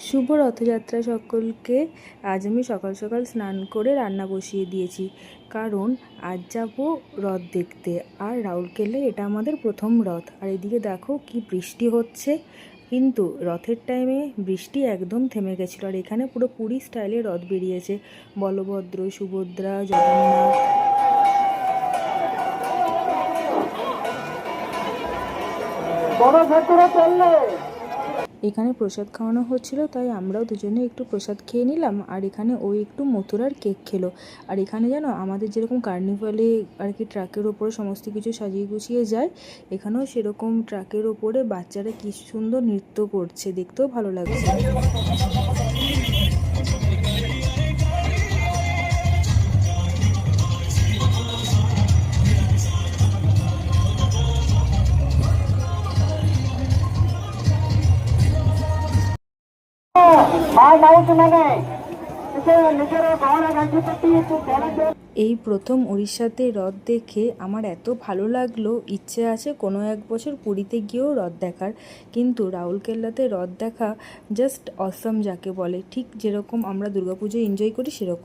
শুভ রথযাত্রা সকলকে। আজ আমি সকাল সকাল স্নান করে রান্না বসিয়ে দিয়েছি, কারণ আজ যাব রথ দেখতে। আর রাউরকেল্লায় এটা আমাদের প্রথম রথ। আর এদিকে দেখো কি বৃষ্টি হচ্ছে, কিন্তু রথের টাইমে বৃষ্টি একদম থেমে গেছিলো। আর এখানে পুরো পুরী স্টাইলে রথ বেরিয়েছে, বলভদ্র, সুভদ্রা, জগন্নাথ। এখানে প্রসাদ খাওয়ানো হচ্ছিল, তাই আমরাও দুজনে একটু প্রসাদ খেয়ে নিলাম। আর এখানে ওই একটু মথুরার কেক খেলো। আর এখানে জানো, আমাদের যেরকম কার্নিভালে আর কি ট্রাকের ওপরে সমস্ত কিছু সাজিয়ে গুছিয়ে যায়, এখানেও সেরকম ট্রাকের ওপরে বাচ্চারা কি সুন্দর নৃত্য করছে, দেখতেও ভালো লাগছে। এই প্রথম উড়িষ্যাতে রথ দেখে আমার এত ভালো লাগলো, ইচ্ছে আছে কোনো এক বছর পুরীতে গিয়েও রথ দেখার। কিন্তু রাউরকেল্লাতে রথ দেখা জাস্ট অসম যাকে বলে, ঠিক যেরকম আমরা দুর্গাপুজো এনজয় করি সেরকম।